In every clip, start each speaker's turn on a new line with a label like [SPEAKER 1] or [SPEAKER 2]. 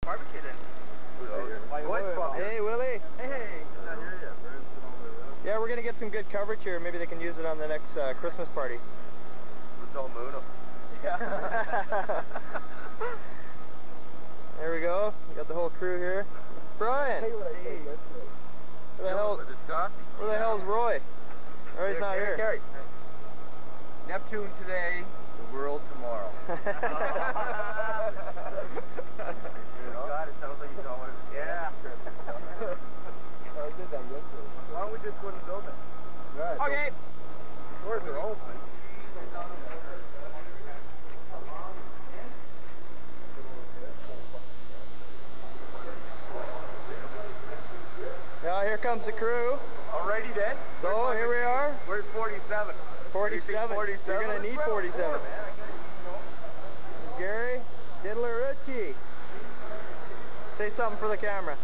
[SPEAKER 1] barbecue then.
[SPEAKER 2] Hey, Willie.
[SPEAKER 1] Hey.
[SPEAKER 2] Yeah, we're gonna get some good coverage here. Maybe they can use it on the next Christmas party.
[SPEAKER 1] Let's all moon them.
[SPEAKER 2] Yeah. There we go. We got the whole crew here. Brian.
[SPEAKER 1] Hey.
[SPEAKER 2] Where the hell's Roy? Roy's not here.
[SPEAKER 1] Carry. Neptune today, the world tomorrow. God, it sounds like you don't want to. Yeah. I did that yesterday. Why don't we just go and build it? Right. Okay. Doors are open.
[SPEAKER 2] Yeah, here comes the crew.
[SPEAKER 1] Alrighty then.
[SPEAKER 2] So here we are.
[SPEAKER 1] Where's 47?
[SPEAKER 2] 47.
[SPEAKER 1] 47?
[SPEAKER 2] You're gonna need 47. Gary Diddlerucci. Say something for the camera.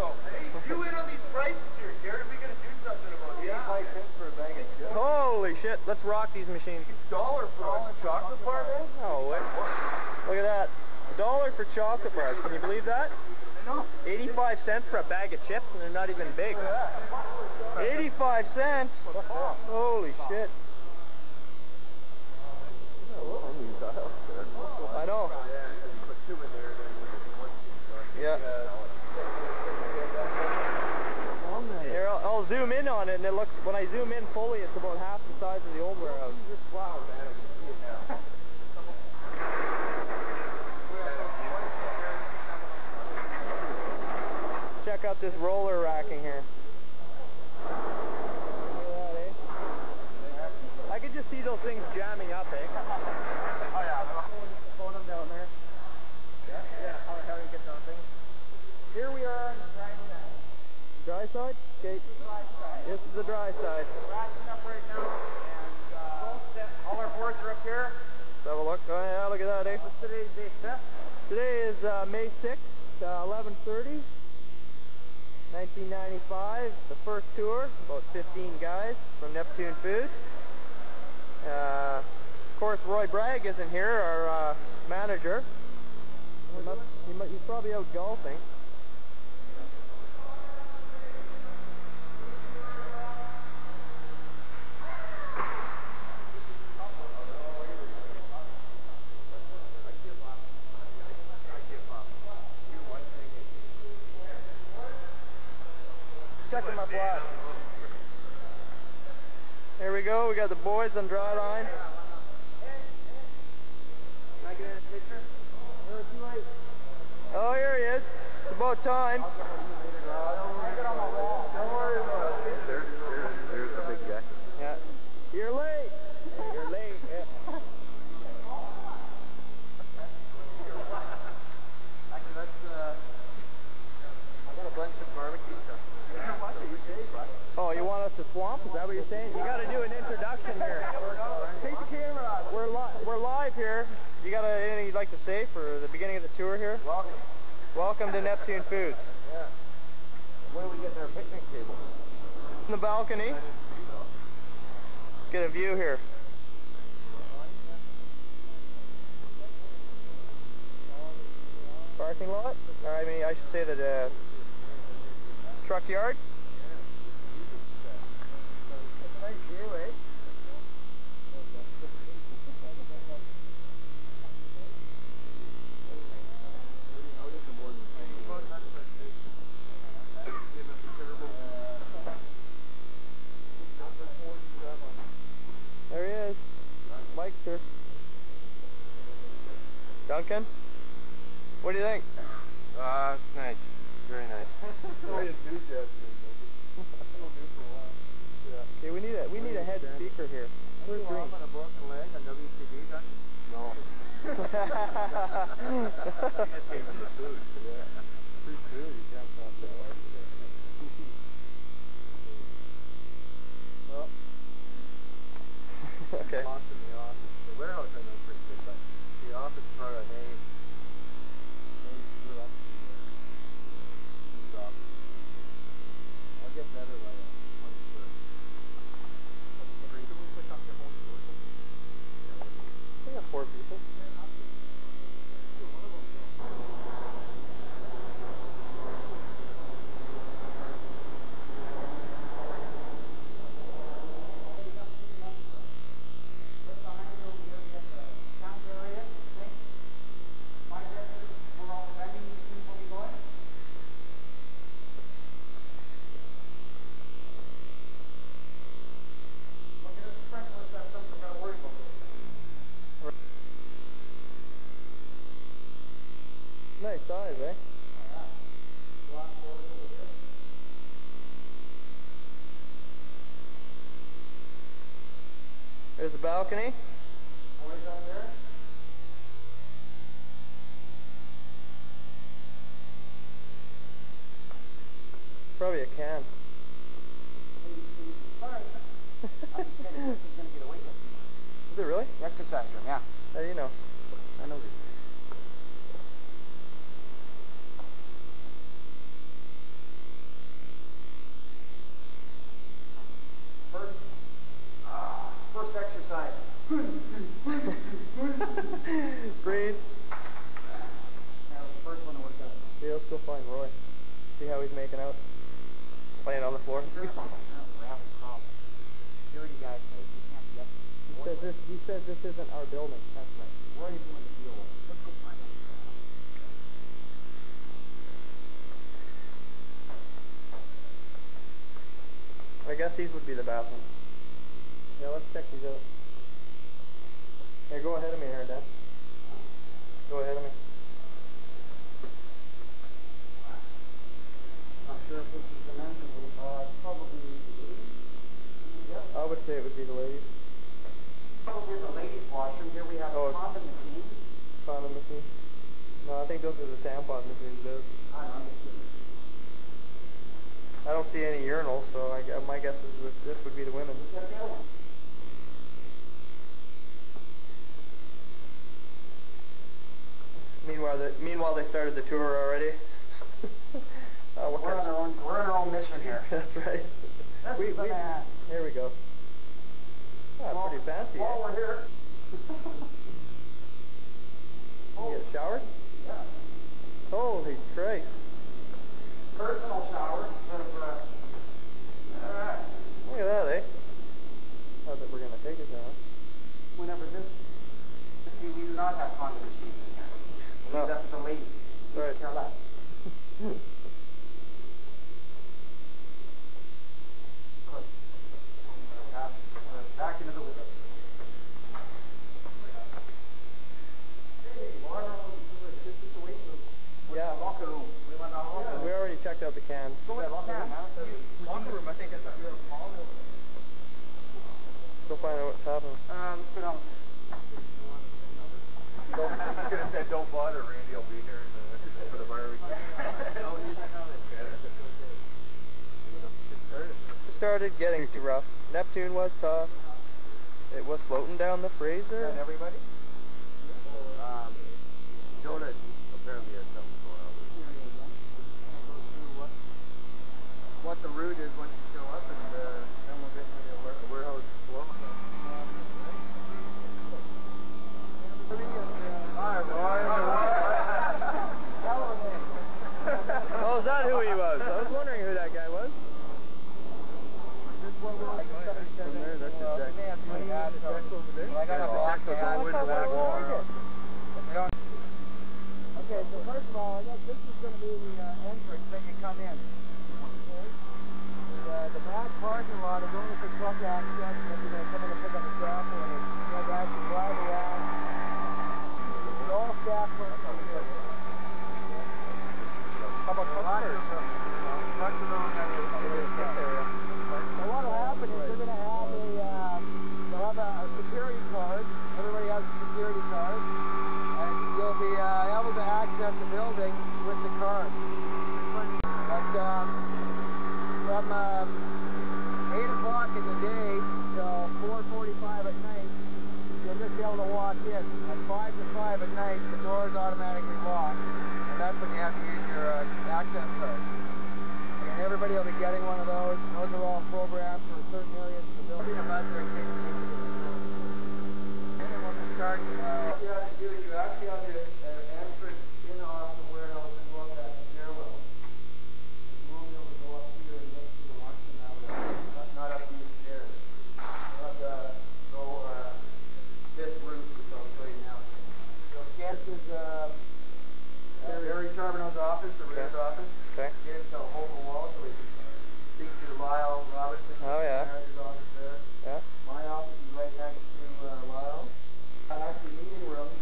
[SPEAKER 1] Oh, hey, you in on these prices here, Gary? We gotta do something about it. 85 cents for a bag of chips.
[SPEAKER 2] Holy shit! Let's rock these machines.
[SPEAKER 1] $1 for a chocolate bar, man?
[SPEAKER 2] Oh wait. Look at that. $1 for chocolate bars. Can you believe that?
[SPEAKER 1] No.
[SPEAKER 2] 85 cents for a bag of chips, and they're not even big. 85 cents? Holy shit. I know. Yeah. Here, I'll zoom in on it, and it looks, when I zoom in fully, it's about half the size of the old warehouse.
[SPEAKER 1] Wow, man, I can see it now.
[SPEAKER 2] Check out this roller racking here. Look at that, eh? I could just see those things jamming up, eh?
[SPEAKER 1] Oh yeah, phone them down there. Yeah, how do you get those things? Here we are on the dry side.
[SPEAKER 2] Dry side? Okay. This is the dry side.
[SPEAKER 1] We're racking up right now, and all our boards are up here.
[SPEAKER 2] Let's have a look. Oh yeah, look at that, eh?
[SPEAKER 1] What's today's date, Seth?
[SPEAKER 2] Today is May 6th, 11:30. 1995, the first tour, about 15 guys from Neptune Foods. Of course, Roy Bragg isn't here, our manager. He's probably out golfing. Checking my flat. Here we go, we got the boys on dry line.
[SPEAKER 1] Can I get in a picture?
[SPEAKER 2] Oh, here he is. It's about time.
[SPEAKER 1] Don't worry about it. There's the big guy.
[SPEAKER 2] Yeah. You're late. You're late. Yeah.
[SPEAKER 1] Actually, that's I got a bunch of barbecue stuff.
[SPEAKER 2] Oh, you want us to swamp? Is that what you're saying? You got to do an introduction here.
[SPEAKER 1] Take the camera on.
[SPEAKER 2] We're live here. You got anything you'd like to say for the beginning of the tour here?
[SPEAKER 1] Welcome.
[SPEAKER 2] Welcome to Neptune Foods.
[SPEAKER 1] Yeah. Where are we getting our picnic table?
[SPEAKER 2] In the balcony. Get a view here. Parking lot? Or I mean, I should say the truck yard.
[SPEAKER 1] Nice view, eh?
[SPEAKER 2] There he is. Mike's here. Duncan? What do you think?
[SPEAKER 1] Nice. Very nice. Very enthusiastic.
[SPEAKER 2] Okay, we need a head speaker here.
[SPEAKER 1] Where's Green? On a broken leg on WTV, Duncan? No. That came from the food. Yeah. Free food, you can't stop that. Well.
[SPEAKER 2] Okay.
[SPEAKER 1] Lost in the office. The warehouse I know is pretty good, but the office part I may screw up the shop. I'll get better by 21st.
[SPEAKER 2] We got 4 people. Nice size, eh? There's the balcony. Probably a can. Is it really?
[SPEAKER 1] The exercise room, yeah.
[SPEAKER 2] How do you know?
[SPEAKER 1] I know this. First exercise.
[SPEAKER 2] Breathe.
[SPEAKER 1] That was the first one to work out.
[SPEAKER 2] See, let's go find Roy. See how he's making out. Playing on the floor.
[SPEAKER 1] We're having problems. Security guy says we can't be up.
[SPEAKER 2] He says this isn't our building.
[SPEAKER 1] That's right. Where are you doing the deal? Let's go find out.
[SPEAKER 2] I guess these would be the bathrooms. Yeah, let's check these out. Here, go ahead of me here, Dan. Go ahead of me.
[SPEAKER 1] Not sure if this is the men's room. Probably the ladies. Yeah.
[SPEAKER 2] I would say it would be the ladies.
[SPEAKER 1] Probably the ladies' washroom. Here we have a condom machine.
[SPEAKER 2] Condom machine? No, I think those are the tampon machines, dude.
[SPEAKER 1] I don't know.
[SPEAKER 2] I don't see any urinals, so my guess is this would be the women. Meanwhile, they started the tour already.
[SPEAKER 1] We're on our own mission here.
[SPEAKER 2] That's right. Here we go. Ah, pretty fancy.
[SPEAKER 1] While we're here.
[SPEAKER 2] You get a shower?
[SPEAKER 1] Yeah.
[SPEAKER 2] Holy Christ.
[SPEAKER 1] Personal showers.
[SPEAKER 2] Look at that, eh? Not that we're going to take it down.
[SPEAKER 1] Whenever we do not have condom machines in here.
[SPEAKER 2] No.
[SPEAKER 1] That's the ladies.
[SPEAKER 2] Right.
[SPEAKER 1] Care less. Back into the window.
[SPEAKER 2] Yeah.
[SPEAKER 1] Locker room. We went on locker room.
[SPEAKER 2] We already checked out the cans.
[SPEAKER 1] Go in the locker room. Locker room, I think it's up here.
[SPEAKER 2] Go find out what's happening.
[SPEAKER 1] Let's go down.
[SPEAKER 3] Don't bother, Randy. I'll be here for the barbecue.
[SPEAKER 2] It started getting too rough. Neptune was tough. It was floating down the Fraser.
[SPEAKER 1] And everybody?
[SPEAKER 3] Jonah apparently has something going on.
[SPEAKER 1] What the route is when you show up, and then we'll get maybe a warehouse floor.
[SPEAKER 2] Oh, is that who he was? I was wondering who that guy was.
[SPEAKER 3] From there, that's his deck.
[SPEAKER 1] I got a block to add. Okay, so first of all, I guess this is going to be the entrance that you come in. Okay? The back parking lot is only for truck access, and if you're going to come in and pick up a sample, and you have to actually drive around. It's all staff parking here.
[SPEAKER 2] How about customers?
[SPEAKER 1] Trucks are on that area. So what will happen is they're going to have they'll have a security card. Everybody has a security card. And you'll be able to access the building with the card. But from 8 o'clock in the day till 4:45 at night, you'll just be able to walk in. At 5 to 5 at night, the doors automatically lock. And that's when you have to use your access card. And everybody will be getting one of those. Those are all programmed for certain areas of the building. And then we'll just start. What you have to do is you actually have to entrance in off the warehouse and go up that stairwell. You won't be able to go up here and get to the washroom that way. Not up these stairs. You'll have to go this route, which I'll show you now. So this is Barry Charbonneau's office, the rear's office.
[SPEAKER 2] Okay.
[SPEAKER 1] Get him to a hole in the wall so we can speak to Lyle Robertson.
[SPEAKER 2] Oh, yeah.
[SPEAKER 1] Manager's office there.
[SPEAKER 2] Yeah.
[SPEAKER 1] My office is right next to Lyle. Actually, meeting rooms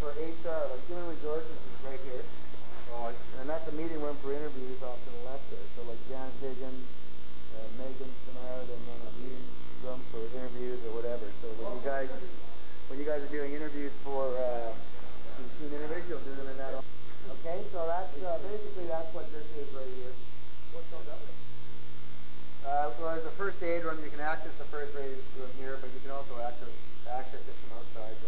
[SPEAKER 1] for HR, like human resources, is right here. room. You can access the first rated room here, but you can also access it from outside.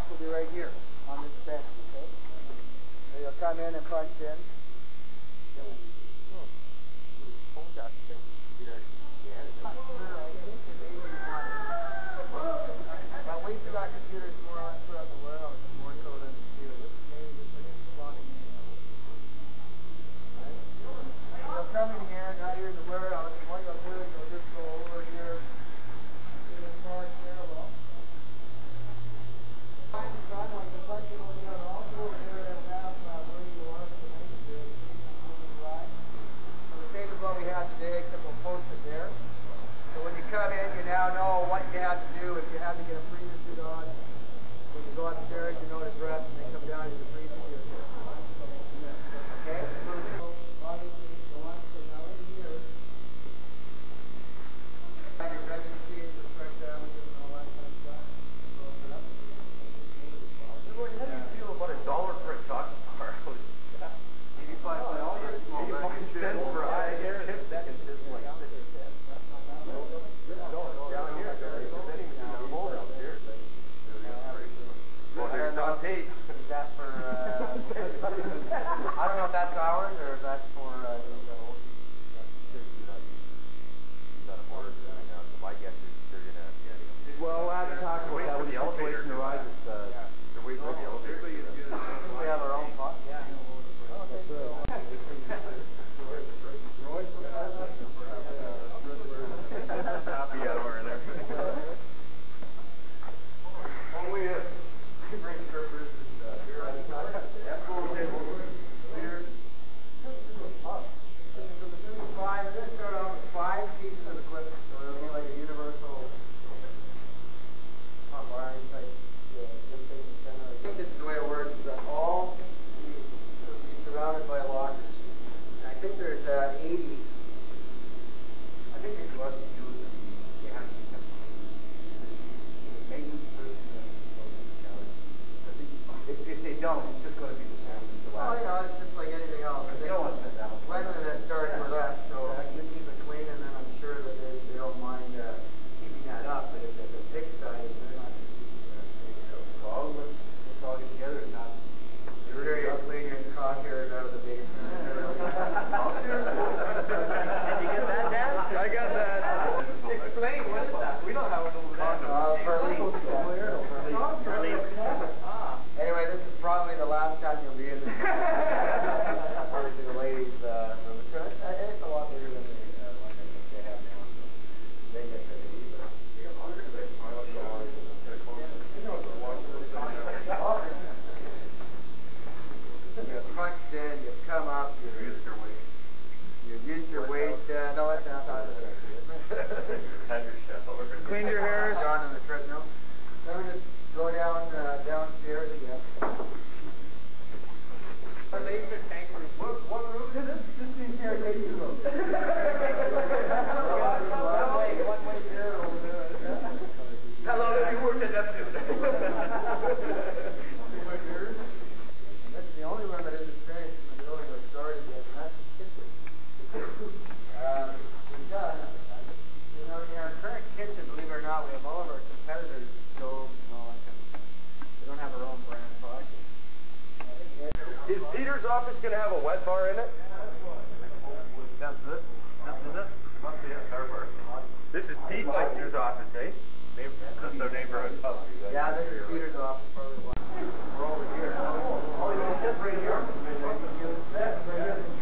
[SPEAKER 1] Will be right here on this bench. Okay? So you'll come in and punch in. But we still got computers more on throughout the warehouse, more so than the computer. This is mainly just like plotting in. Right? You'll come in here, now you're in the warehouse, and what you'll do is you'll just go over here to this far stairwell. Like the question over here, also over here and have where you want us to make it there. So the same as what we had today, except we'll post it there. So when you come in, you now know what you have to do. If you have to get a freezer suit on, when you go upstairs, you know the dress, and then come down to the freezer suit. Okay? Obviously, the ones that are now in here, and your vending machines, your fresh damages, and all that kind of stuff.
[SPEAKER 3] How do you feel about $1 for a chocolate bar? 85 cents for a high air. That is just like down here. Well, here's on tape.
[SPEAKER 1] Is that for, I don't know if that's ours or if that's for,
[SPEAKER 3] well, we'll have to talk about that when the situation arises. They're waiting for the elevator.
[SPEAKER 1] we have our own pot. Yeah.
[SPEAKER 3] Happy hour in there. Only bring strippers and beer.
[SPEAKER 1] We're going to start off with 5 pieces of equipment, so it'll be like a universal line type gym center. I think this is the way it works, is that all be surrounded by lockers. And I think there's 80. I think it's less to use them. They have to keep them clean. The maintenance person goes in the county. I think if they don't, it's just going to be the same as the last. Oh, yeah, it's just like anything else. They don't want to spend that much. When that starts with us, so you keep it clean, and then I'm sure that they don't mind keeping that up. But if the big side is they're not going to keep it.
[SPEAKER 3] Well, let's all get together and not.
[SPEAKER 1] Sure, you clean your cock hairs out of the basement.
[SPEAKER 2] Did you get that, Dan? I got that. Explain, what is that? We don't have it over there.
[SPEAKER 1] For leaks. Anyway, this is probably the last time you'll be in this. Obviously, the ladies' room. It's a lot bigger than the one that they have now. So they get ready. You've punched in, you've come up, you've used your weight. You've used your weight. No, that's not how it is.
[SPEAKER 3] Had your shower.
[SPEAKER 2] Clean your hair.
[SPEAKER 1] Gone on the treadmill. Then we just go downstairs again.
[SPEAKER 2] Our laser tank room.
[SPEAKER 1] What room is it? This is the interrogation room. One way here over there.
[SPEAKER 3] How long have you worked at Neptune?
[SPEAKER 1] And that's the only room that isn't finished in the building or started yet, and that's the kitchen. We've done, in our current kitchen, believe it or not, we have all of our competitors' stoves and all that kind of stuff. We don't have our own brand product.
[SPEAKER 3] Is Peter's office going to have a wet bar in it? That's it. Must be a server. This is Pete Meister's office, eh? That's their neighborhood pub.
[SPEAKER 1] Yeah, this is Peter's office. We're over here. Oh, just right here.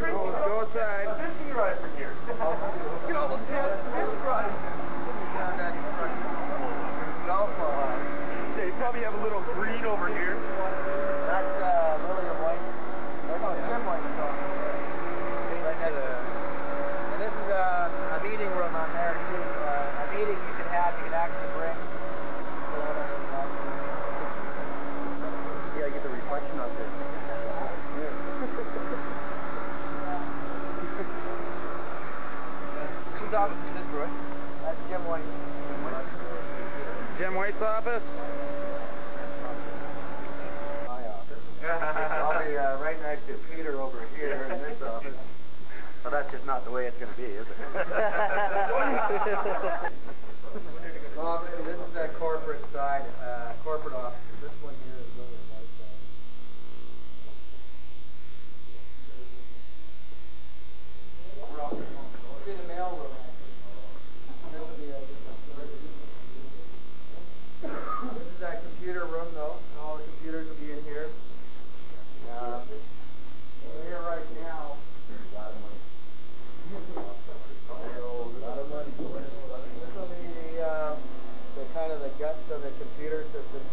[SPEAKER 2] Go outside.
[SPEAKER 3] Fishing rod from here. Look at all those fishing rods. They probably have a little green over here.
[SPEAKER 1] That's William White. Or no, Jim White's office. Right next to it. And this is a meeting room on there too. A meeting you can actually bring.
[SPEAKER 3] Yeah, I get the reflection out there.
[SPEAKER 1] Whose office is this, Roy? That's Jim White.
[SPEAKER 2] Jim White's office.
[SPEAKER 1] My office. actually right next to Peter over here in this office. Well, that's just not the way it's going to be, is it? So obviously this is that corporate side, corporate office. This one here is really a white side. We'll see the mail room actually. This will be a different story. This is that computer room though. All the computers will be in here. We're here right now. There's a lot of money. This will be the kind of the guts of the computer system.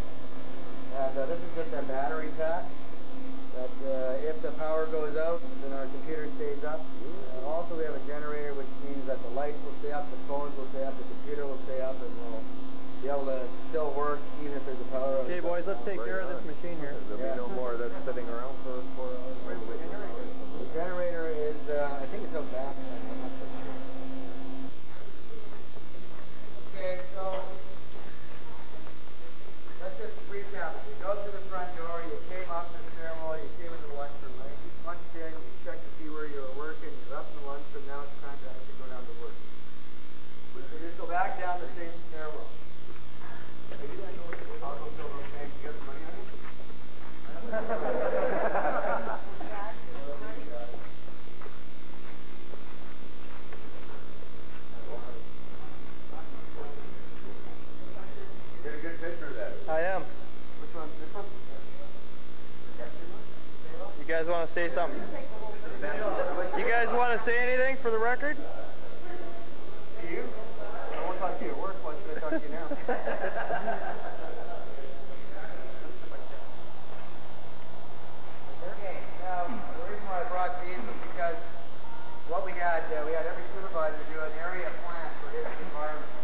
[SPEAKER 1] And this is just our battery pack. That if the power goes out, then our computer stays up. Also we have a generator, which means that the lights will stay up, the phones will stay up, the computer will stay up, and we'll be able to still work even if there's a power out.
[SPEAKER 2] Okay, boys, let's take care of this machine here.
[SPEAKER 3] There'll be no more of this sitting around for 4 hours.
[SPEAKER 1] The generator is, I think it's out back somewhere. I'm not so sure. Okay, so let's just recap. You go to the front door, you came up to the stairwell, you came into the lunchroom, right? You punched in, you checked to see where you were working, you're up in the lunchroom, now it's time to actually go down to work. So you just go back down the same stairwell. Are you guys know what the Taco Bell okay? You got the money on you?
[SPEAKER 3] Get a good picture of that.
[SPEAKER 2] I am.
[SPEAKER 1] Which one? This one?
[SPEAKER 2] You guys want to say something? You guys want to say anything for the record?
[SPEAKER 1] To you? I won't talk to your work. Why should I talk to you now? Okay, now the reason why I brought these was because what we had every supervisor do an area plan for his environment.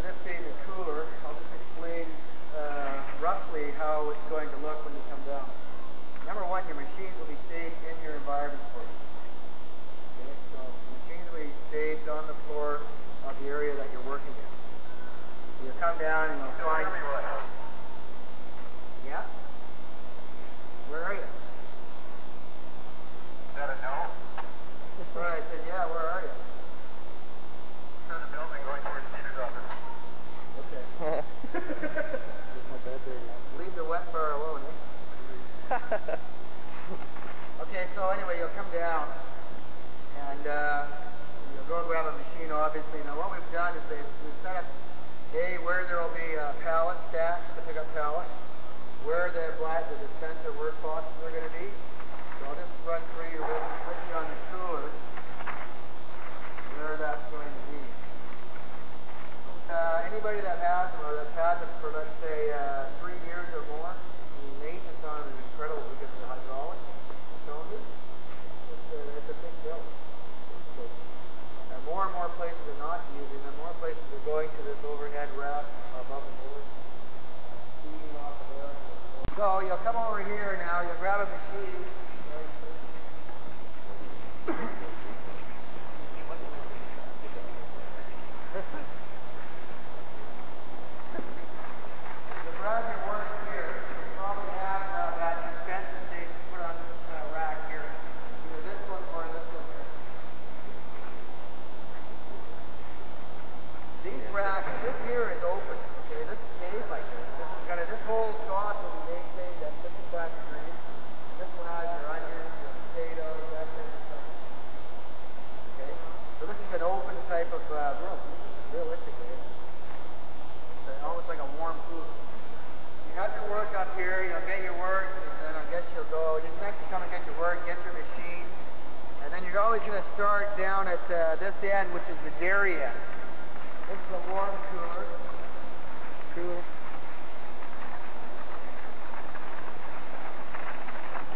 [SPEAKER 1] This being the cooler, I'll just explain roughly how it's going to look when you come down. Number one, your machines will be staged in your environment for you. Okay, so the machines will be staged on the floor of the area that you're working in. So you'll come down and you'll find... Yeah? Where are you?
[SPEAKER 3] Is that a no?
[SPEAKER 1] Right, I said, yeah, where are you?
[SPEAKER 3] To the building going towards Peter's office.
[SPEAKER 1] Okay. Leave the wet bar alone, eh? Okay, so anyway, you'll come down and you'll go grab a machine, obviously. Now what we've done is we've set up where there will be pallet stacks to pick up pallets, where the dispenser work boxes are going to be. So I'll just run through you with you on the cooler where that's going to be. Anybody that has them or that's had them for, let's say, 3 years or more, the maintenance on it is incredible because of the hydraulics. It's a big bill. And more places are not using them. More places are going to this overhead rack above the board, feeding off of there. So you'll come over here now. You'll grab a machine. Grab your work here. You probably have that dispenser station put on this rack here. Either this one or this one here. These racks, this here is open. Okay, this stays like this. This whole stock will be maintained at 55 degrees. This one has your onions, your potatoes, that kind of stuff. Okay, so this is an open type of room. Realistically, it's almost like a warm cooler. You got your work up here, you'll get your work, and then I guess you'll go, you next to come and get your work, get your machine, and then you're always going to start down at this end, which is the dairy end. This is a warm cooler.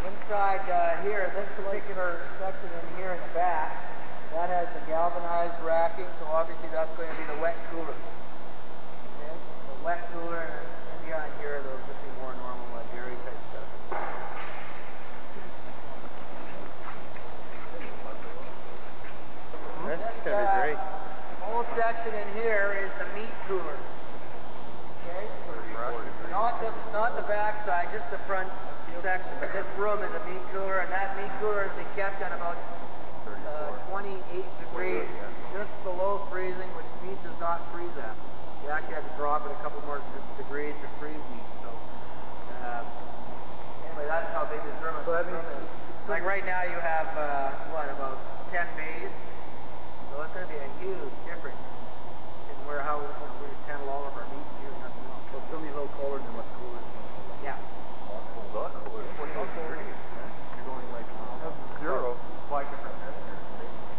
[SPEAKER 1] Inside here, this particular section in here in the back, that has the galvanized racking, so obviously that's going to be the wet cooler. Okay? The wet cooler and behind here, they'll just be more normal dairy type stuff.
[SPEAKER 2] That's going to be great.
[SPEAKER 1] Whole section in here is the meat cooler. Okay? Not the back side, just the front. section, but this room is a meat cooler, and that meat cooler has been kept at about 28 degrees, just below freezing, which meat does not freeze at. You actually have to drop it a couple more degrees to freeze meat. So anyway, that's how big this room is. Like right now you have, what, about 10 bays? So it's going to be a huge difference in how we handle all of our meat here and nothing else. So it's going to be a little colder than what's cooler. Yeah.
[SPEAKER 3] You're going like 0. 5 different.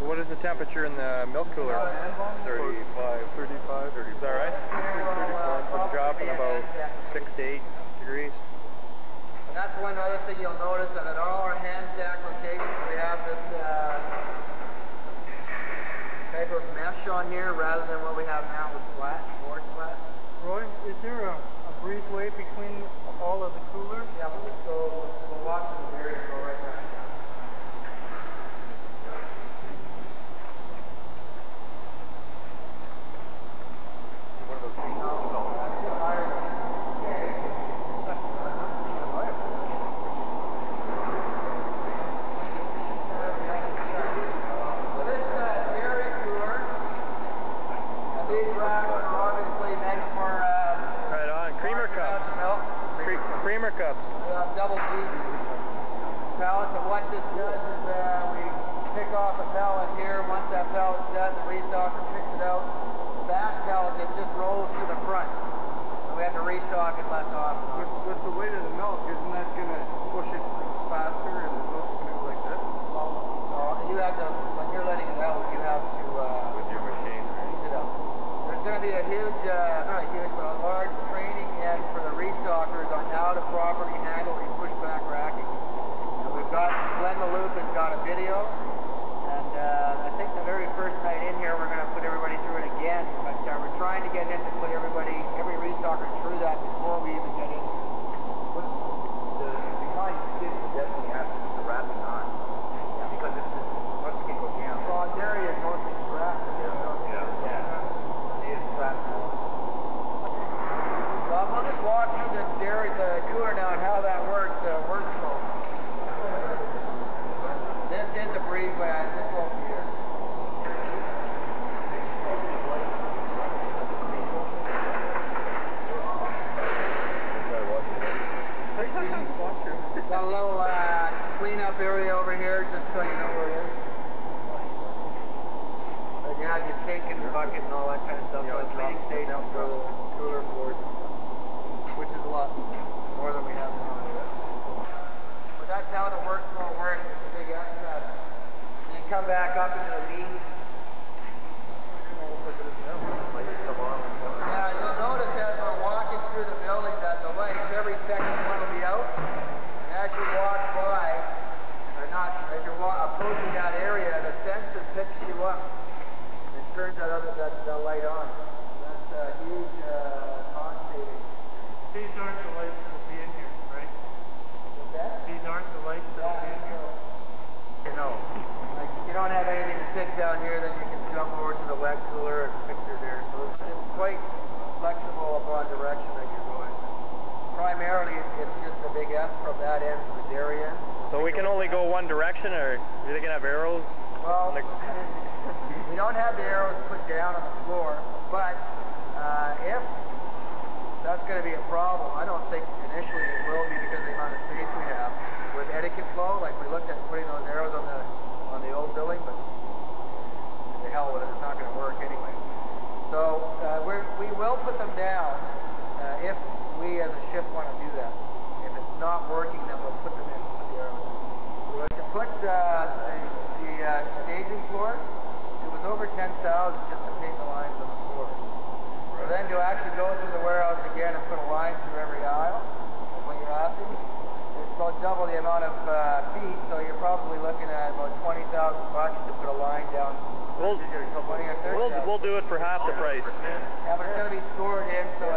[SPEAKER 2] What is the temperature in the milk cooler? 35. Is that right? We're dropping about 6 to 8 degrees.
[SPEAKER 1] And that's one other thing you'll notice, that at all our hand stack locations we have this type of mesh on here rather than what we have now with board slats.
[SPEAKER 4] Roy, is there a breezeway between all of the coolers?
[SPEAKER 1] Yeah, we'll walk to the area and go right back.
[SPEAKER 2] Creamer cups.
[SPEAKER 1] Double deep pallets, and what this does is we pick off a pallet here. Once that pallet's done, the restocker picks it out. The back pallet, it just rolls to the front. So we have to restock it less often.
[SPEAKER 4] With the weight of the milk, isn't that going to push it faster and the milk's going to go like this?
[SPEAKER 1] Well, you have to, when you're letting it out, you have to
[SPEAKER 3] With your machine,
[SPEAKER 1] ease it out. There's going to be a huge, not a huge, but a large training end for the restockers on how to properly handle these pushback racking. And we've got, Glenn the Loop has got a video, and I think the very first night in here we're going to put everybody through it again, but we're trying to get in to put every restocker through that before we even get in.
[SPEAKER 3] The behind skid will definitely have to keep the wrapping on. Yeah. Because it's once it goes down.
[SPEAKER 1] Well, in area north of the rack.
[SPEAKER 3] It is trapped.
[SPEAKER 1] So we'll just walk through the cooler now and how that works, the workflow. This is a breezeway, this won't be here. Got a little cleanup area over here, just so you know where it is. And you have your sink and your bucket and all that kind of stuff, so a cleaning station for the cooler boards, which is a lot more than we have now. But that's how the workflow works. It's a big extra. You come back up into the meat. Yeah, you'll notice as we're walking through the building that the lights, every second one will be out. As you walk by, or not, as you're approaching that area, the sensor picks you up and turns that light on. That's a huge cost savings.
[SPEAKER 4] These aren't the lights that will be in here, right?
[SPEAKER 1] What's that?
[SPEAKER 4] These aren't the lights that will be in here?
[SPEAKER 1] You know, like if you don't have anything to pick down here, then you can jump over to the wet cooler and pick through there. So it's quite flexible upon direction that you're going. Primarily, it's just the big S from that end to the dairy end.
[SPEAKER 2] So we can only go one direction, or are they going to have arrows?
[SPEAKER 1] Well, we don't have the arrows put down on the floor, but if that's going to be a problem, I don't think initially it will be because of the amount of space we have. With etiquette flow, like we looked at putting those arrows on the old building, but to the hell with it, it's not going to work anyway. So we will put them down if we as a ship want to do that. If it's not working, then we'll put them in with the arrows. We like to put the staging floors. It was over 10,000 just to paint the lines on the floor. So then to actually go through the warehouse again and put a line through every aisle, like what you're asking, it's about double the amount of feet, so you're probably looking at about $20,000 to put a line down.
[SPEAKER 2] We'll do it for half the price.
[SPEAKER 1] Yeah, but it's going to be scored in, so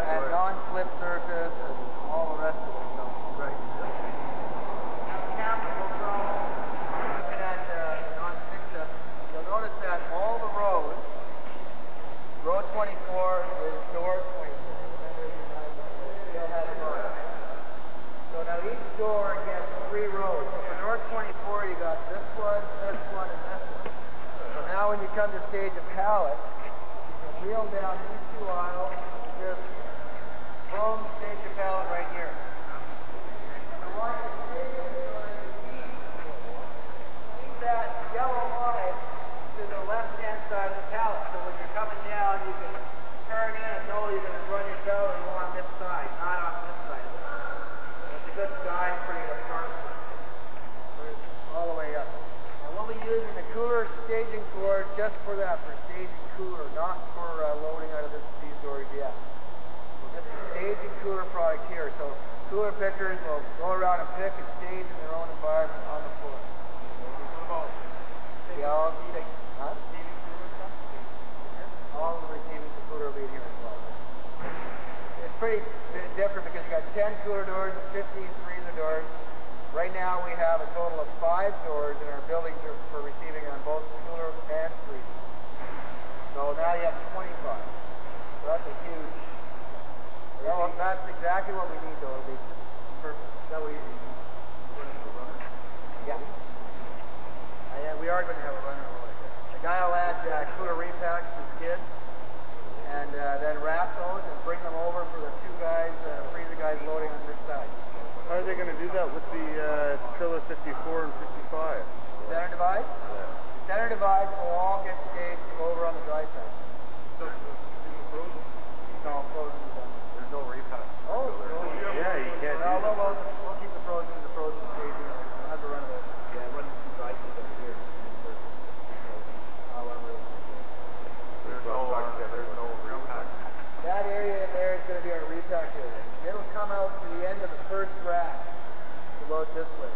[SPEAKER 1] come down in these two aisles, just boom, stage your pallet right here. So while you're staging, you're going to keep that yellow line to the left-hand side of the pallet. So when you're coming down, you can turn in and know you're going to run your belly on this side, not on this side. It's a good guide for you to start all the way up. And we'll be using the cooler staging floor just for that, for staging cooler, not for loading out of these doors yet. Just a staging cooler product here. So cooler pickers will go around and pick and stage in their own environment on the floor. Yeah, all of the receiving cooler will be in here as well. It's pretty different because you got 10 cooler doors and 15 freezer doors. Right now we have a total of 5 doors in our building for receiving on both cooler and freezer. So now you have 25. So that's a huge. Well, that's exactly what we need though. It'll be perfect. That way yeah. We are going to have a runner like that. The guy will add cooler repacks to skids and then wrap those and bring them over for the two guys, freezer guys loading on this side.
[SPEAKER 4] How are they going to do that with the trailer 54 and 55?
[SPEAKER 1] Center divides? Yeah. The center divides will all get staged over on the dry side.
[SPEAKER 4] So,
[SPEAKER 1] No, frozen.
[SPEAKER 3] There's no repack.
[SPEAKER 1] Oh,
[SPEAKER 4] yeah, you can't do that.
[SPEAKER 1] We'll keep the frozen staging. We'll have to run those. Yeah, run the two dry sets over here. However,
[SPEAKER 3] There's no repack.
[SPEAKER 1] that area in there is going to be our repack area. It'll come out to the end of the first rack to load this way.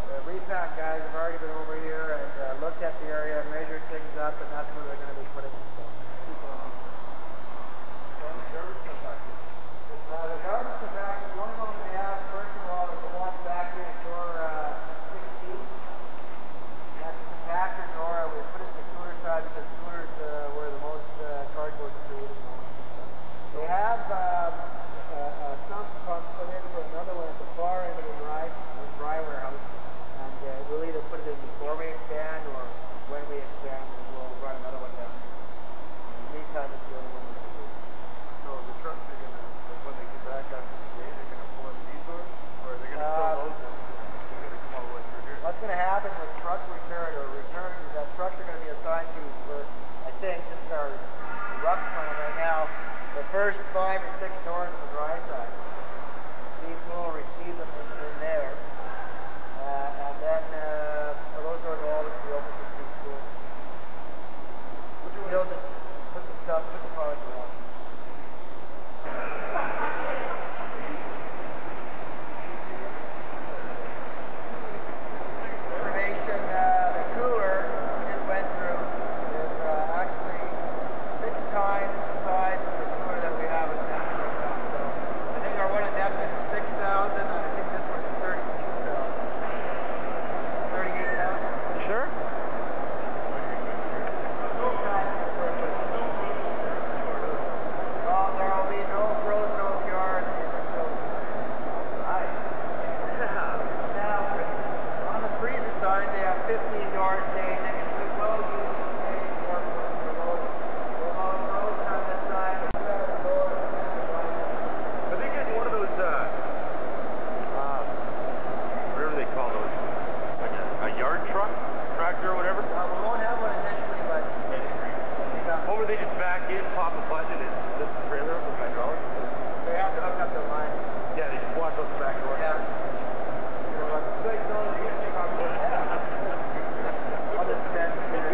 [SPEAKER 1] The repack guys have already been over here and looked at the area, measured things up, and that's where they're going to be putting the stuff. The garbage compactor, one of them they have, first of all, is the one back here at door 16. That's the compactor door. We put it in the cooler side because coolers where the most cardboard is created. They have some pump put in for another one at the far end of the dry warehouse, and we'll either put it in before we expand or when we expand, we'll run another one down. In the meantime, it's the only one we can do.
[SPEAKER 4] So the trucks are going to, when they get back after the day, they're going to pull in these doors? Or are they going to fill those in? They're going to come all the way through here?
[SPEAKER 1] What's going to happen with truck return or return is that trucks are going to be assigned to, I think, this is our rough plan right now, the first 5 or 6 doors on the dry side. These will receive them in there. And then those doors will always be open for 2 schools. You'll just put the stuff, put the product on. Information, the cooler we just went through is actually 6 times the size of the cooler that we have in Neptune right now. So I think our one in Neptune is 6,000 and I think this one is 32,000. 38,000.
[SPEAKER 2] Sure?
[SPEAKER 1] Well, there will be no frozen OPR in this building. Right. Now, on the freezer side, they have 15 doors staged, and we will use the stage for loading. We'll load frozen on this side, and we'll have the load on the side.
[SPEAKER 3] Are they getting one of those, whatever they call those, like a yard truck, tractor or whatever?
[SPEAKER 1] We won't have one initially, but
[SPEAKER 3] Or where they just back in, pop a button, and lift the trailer up with hydraulics?
[SPEAKER 1] they have to hook up the line.
[SPEAKER 3] Yeah, they just walk out the back door.
[SPEAKER 1] Yeah. I'll just stand here.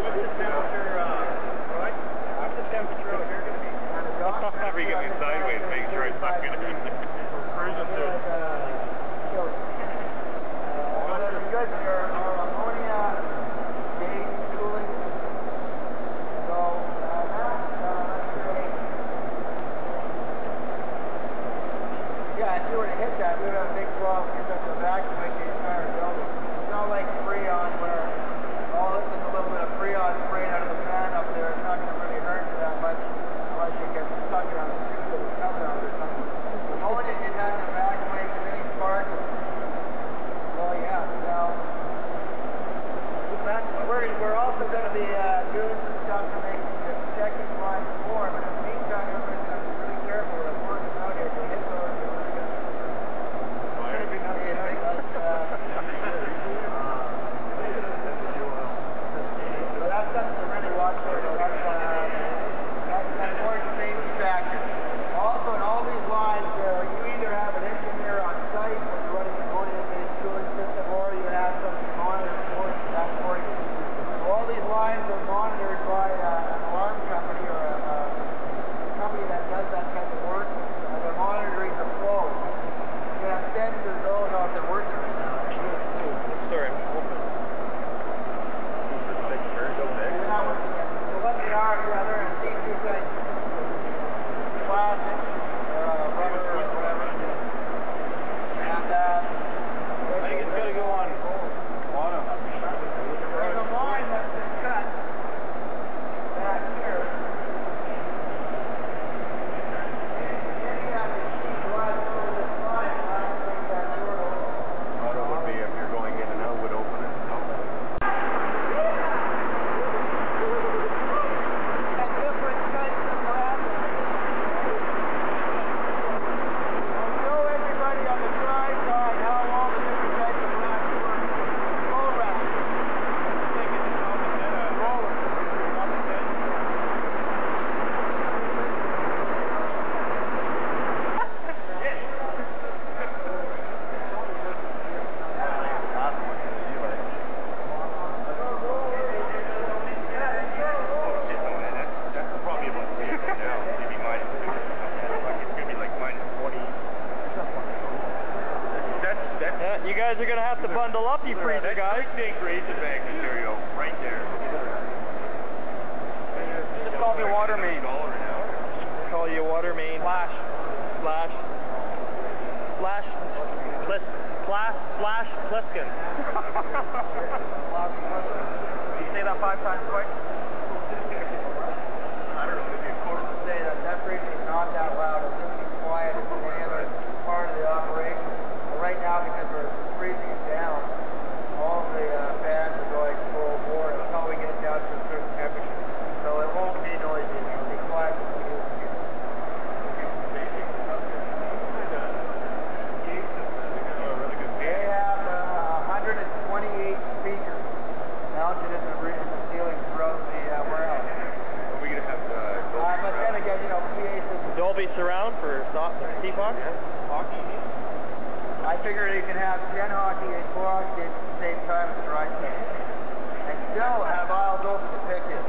[SPEAKER 3] What's the temperature out here going to be?
[SPEAKER 1] Probably
[SPEAKER 3] going to be sideways, make sure it's not going to be freezing soon.
[SPEAKER 1] One of the goods are ammonia-based cooling systems. So that's great. Yeah, if you were to hit that, we would have a big problem. You'd have to evacuate the entire building. It's not like Freon where there's a little bit of Freon spraying out of the fan up there. It's not going to really hurt you that much unless you get stuck on the tube that it's coming out or something. Ammonia, you'd have to evacuate the main spark. Well, yeah, now we're also going to be doing some stuff to make the protective lines warm. But in the meantime,
[SPEAKER 2] guys are gonna have to bundle up, you freezer guys.
[SPEAKER 3] That's big raise bank material right there.
[SPEAKER 2] Just call me water main. Call you water main. Flash. Flash. Flash. Flash Pliskin. Can you say that 5 times quick?
[SPEAKER 1] I don't know, maybe a quarter to say that that freezing is not that loud. It's going to be quiet in any other part of the operation. But right now, because we're freezing it down, all of the fans are going full bore until we get down to a certain temperature. So it won't be noisy. It'll be quiet when we use it. They have 128 speakers mounted in the ceiling throughout the warehouse.
[SPEAKER 3] Are we going to have
[SPEAKER 1] But then again, you know, PA system.
[SPEAKER 2] Dolby surround for T-Box?
[SPEAKER 3] hockey?
[SPEAKER 1] I figure you can have 10 hockey and 4 hockey games at the same time at the dry center. And still have aisles open to pick it.